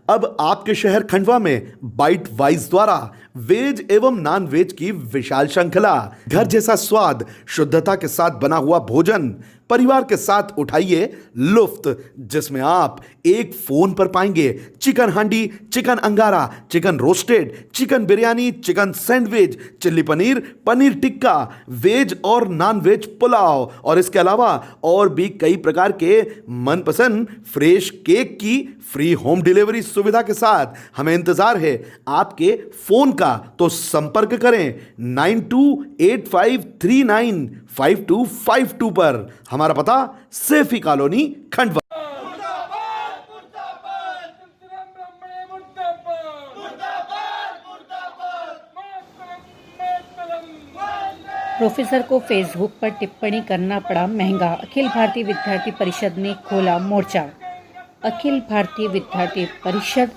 अब आपके शहर खंडवा में बाइट वाइज द्वारा वेज एवं नॉन वेज की विशाल श्रृंखला, घर जैसा स्वाद, शुद्धता के साथ बना हुआ भोजन, परिवार के साथ उठाइए लुफ्त, जिसमें आप एक फोन पर पाएंगे chicken handi, chicken angara, chicken roasted, chicken biryani, chicken sandwich, chilli paneer, paneer tikka, veg और नॉन वेज पुलाव और इसके अलावा और भी कई प्रकार के मनपसंद फ्रेश केक की फ्री होम डिलीवरी सुविधा के साथ हमें इंतजार है आपके फोन का। तो संपर्क करें 9285395252 पर। हमारा पता सेफी कॉलोनी खंडवा। प्रोफेसर को फेसबुक पर टिप्पणी करना पड़ा महंगा, अखिल भारतीय विद्यार्थी परिषद ने खोला मोर्चा। अखिल भारतीय विद्यार्थी परिषद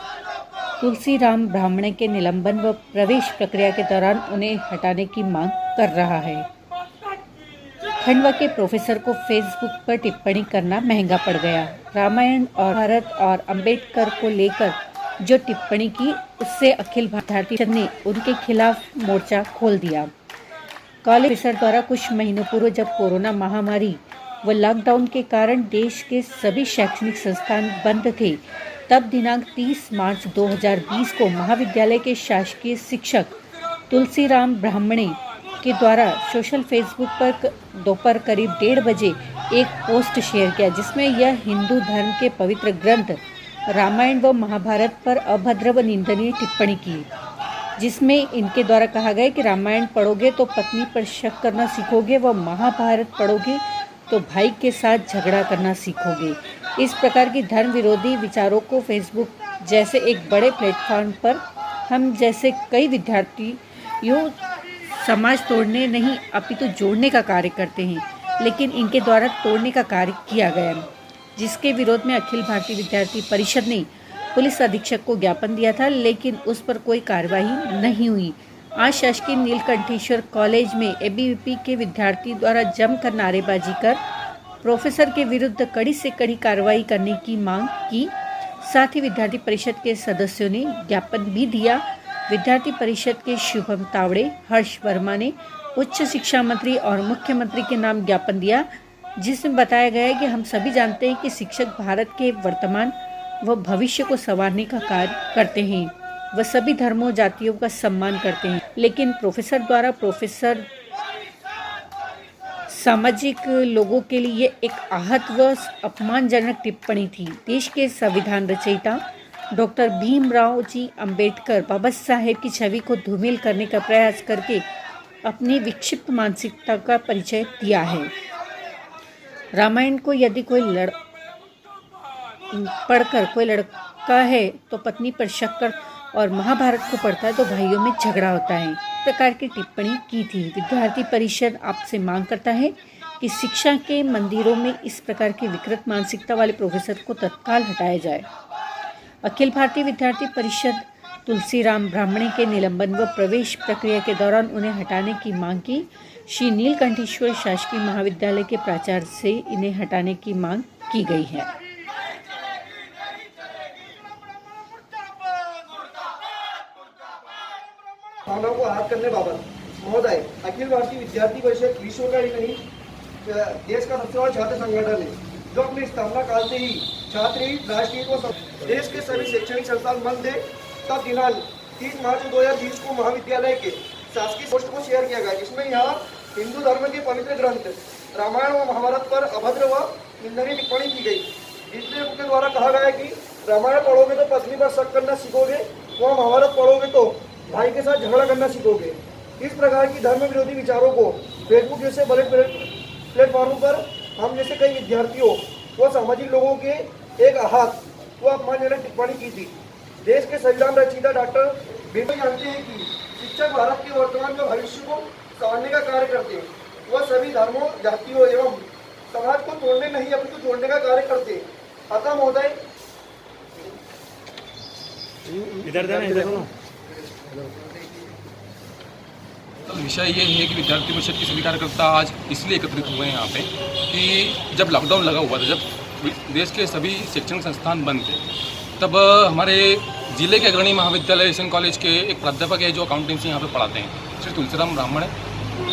तुलसीराम ब्राह्मणे के निलंबन व प्रवेश प्रक्रिया के दौरान उन्हें हटाने की मांग कर रहा है। खंडवा के प्रोफेसर को फेसबुक पर टिप्पणी करना महंगा पड़ गया। रामायण और भारत और अंबेडकर को लेकर जो टिप्पणी की, उससे अखिल भारतीय परिषद ने उनके खिलाफ मोर्चा खोल दिया। कॉलेज प्रोफेसर द्वारा कुछ महीनों पूर्व जब कोरोना महामारी व लॉकडाउन के कारण देश के सभी शैक्षणिक संस्थान बंद थे, तब दिनांक 30 मार्च 2020 को महाविद्यालय के शासकीय शिक्षक तुलसीराम ब्राह्मणे के द्वारा सोशल फेसबुक पर दोपहर करीब 1:30 बजे एक पोस्ट शेयर किया, जिसमें यह हिंदू धर्म के पवित्र ग्रंथ रामायण व महाभारत पर अभद्र व निंदनीय टिप्पणी की, जिसमें इनके द्वारा कहा गया कि रामायण पढ़ोगे तो पत्नी पर शक करना सीखोगे व महाभारत पढ़ोगे तो भाई के साथ झगड़ा करना सीखोगे। इस प्रकार की धर्म विरोधी विचारों को फेसबुक जैसे एक बड़े प्लेटफॉर्म पर हम जैसे कई विद्यार्थियों समाज तोड़ने नहीं अपितु जोड़ने का कार्य करते हैं, लेकिन इनके द्वारा तोड़ने का कार्य किया गया, जिसके विरोध में अखिल भारतीय विद्यार्थी परिषद ने पुलिस अधीक्षक को ज्ञापन दिया था, लेकिन उस पर कोई कार्रवाई नहीं हुई। आज शासकीय नीलकंठेश्वर कॉलेज में एबीवीपी के विद्यार्थी द्वारा जमकर नारेबाजी कर प्रोफेसर के विरुद्ध कड़ी से कड़ी कार्रवाई करने की मांग की। साथ ही विद्यार्थी परिषद के सदस्यों ने ज्ञापन भी दिया। विद्यार्थी परिषद के शुभम तावड़े, हर्ष वर्मा ने उच्च शिक्षा मंत्री और मुख्यमंत्री के नाम ज्ञापन दिया, जिसमें बताया गया है कि हम सभी जानते हैं कि शिक्षक भारत के वर्तमान व भविष्य को संवारने का कार्य करते हैं, वह सभी धर्मों जातियों का सम्मान करते हैं, लेकिन प्रोफेसर द्वारा प्रोफेसर सामाजिक लोगों के लिए एक आहत व अपमानजनक टिप्पणी थी। देश के संविधान रचयिता डॉक्टर भीमराव जी अंबेडकर बाबा साहेब की छवि को धूमिल करने का प्रयास करके अपनी विक्षिप्त मानसिकता का परिचय दिया है। रामायण को यदि पढ़कर कोई लड़का है तो पत्नी पर शक कर और महाभारत को पढ़ता है तो भाइयों में झगड़ा होता है, इस प्रकार की टिप्पणी की थी। विद्यार्थी परिषद आपसे मांग करता है कि शिक्षा के मंदिरों में इस प्रकार की विकृत मानसिकता वाले प्रोफेसर को तत्काल हटाया जाए। अखिल भारतीय विद्यार्थी परिषद तुलसीराम ब्राह्मणे के निलंबन व प्रवेश प्रक्रिया के दौरान उन्हें हटाने की मांग की। श्री नीलकंठेश्वर शासकीय महाविद्यालय के प्राचार्य से इन्हें हटाने की मांग की गई है। भावनाओं को आहत करने बाबत महोदय, अखिल भारतीय विद्यार्थी परिषद विश्व का ही नहीं देश का सबसे बड़ा छात्र संगठन है, जो अपनी स्थापना काल से ही छात्र हित, राष्ट्रीय व देश के सभी शैक्षणिक संस्थान बंद थे। तब दिनांक 3 मार्च 2020 को महाविद्यालय के शासकीय पोस्ट को शेयर किया गया, जिसमें यहाँ हिंदू धर्म के पवित्र ग्रंथ रामायण व महाभारत पर अभद्र व निंदनीय टिप्पणी की गई, जिसमें उनके द्वारा कहा गया कि रामायण पढ़ोगे तो पत्नी पर शक करना सीखोगे व महाभारत पढ़ोगे तो भाई के साथ झगड़ा करना सीखोगे। इस प्रकार की धर्म विरोधी विचारों को फेसबुक जैसे बड़े प्लेटफॉर्म पर हम जैसे कई विद्यार्थियों व सामाजिक लोगों के एक आहत व अपमानजनक टिप्पणी की थी। देश के संविधान रचयिता डॉक्टर भीमराव जानते हैं कि शिक्षक भारत के वर्तमान व भविष्य को संवारने का कार्य करते हैं, वह सभी धर्मों, जातियों एवं समाज को तोड़ने नहीं अपितु जोड़ने का कार्य करते हैं। अतः महोदय, विषय ये है कि विद्यार्थी परिषद के सभी कार्यकर्ता आज इसलिए एकत्रित हुए हैं यहाँ पे कि जब लॉकडाउन लगा हुआ था, जब देश के सभी शैक्षणिक संस्थान बंद थे, तब हमारे जिले के अग्रणी महाविद्यालय एशियन कॉलेज के एक प्राध्यापक है जो अकाउंटेंसी यहाँ पे पढ़ाते हैं, श्री तुलसीराम ब्राह्मण है।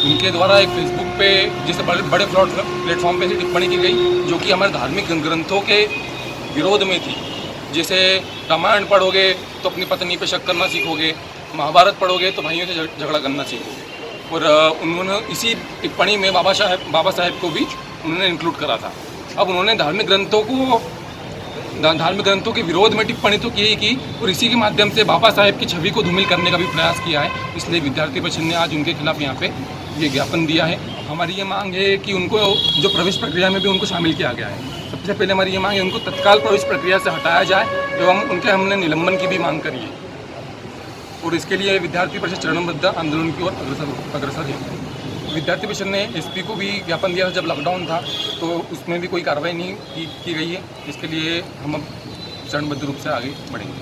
उनके द्वारा एक फेसबुक पे जैसे बड़े प्लेटफॉर्म पे से टिप्पणी की गई जो कि हमारे धार्मिक ग्रंथों के विरोध में थी। जैसे रामायण पढ़ोगे तो अपनी पत्नी पे शक करना सीखोगे, महाभारत पढ़ोगे तो भाइयों से झगड़ा करना सीखोगे। और उन्होंने इसी टिप्पणी में बाबा साहेब को भी उन्होंने इंक्लूड करा था। अब उन्होंने धार्मिक ग्रंथों के विरोध में टिप्पणी तो की ही की और इसी के माध्यम से बाबा साहेब की छवि को धूमिल करने का भी प्रयास किया है। इसलिए विद्यार्थी परिषद ने आज उनके खिलाफ यहाँ पे ये ज्ञापन दिया है। हमारी ये मांग है कि उनको जो प्रवेश प्रक्रिया में भी उनको शामिल किया गया है, सबसे पहले हमारी ये मांग है उनको तत्काल प्रवेश प्रक्रिया से हटाया जाए एवं उनके हमने निलंबन की भी मांग करी है। और इसके लिए विद्यार्थी परिषद चरणबद्ध आंदोलन की ओर अग्रसर है। विद्यार्थी परिषद ने एसपी को भी ज्ञापन दिया था जब लॉकडाउन था, तो उसमें भी कोई कार्रवाई नहीं की गई है। इसके लिए हम अब चरणबद्ध रूप से आगे बढ़ेंगे।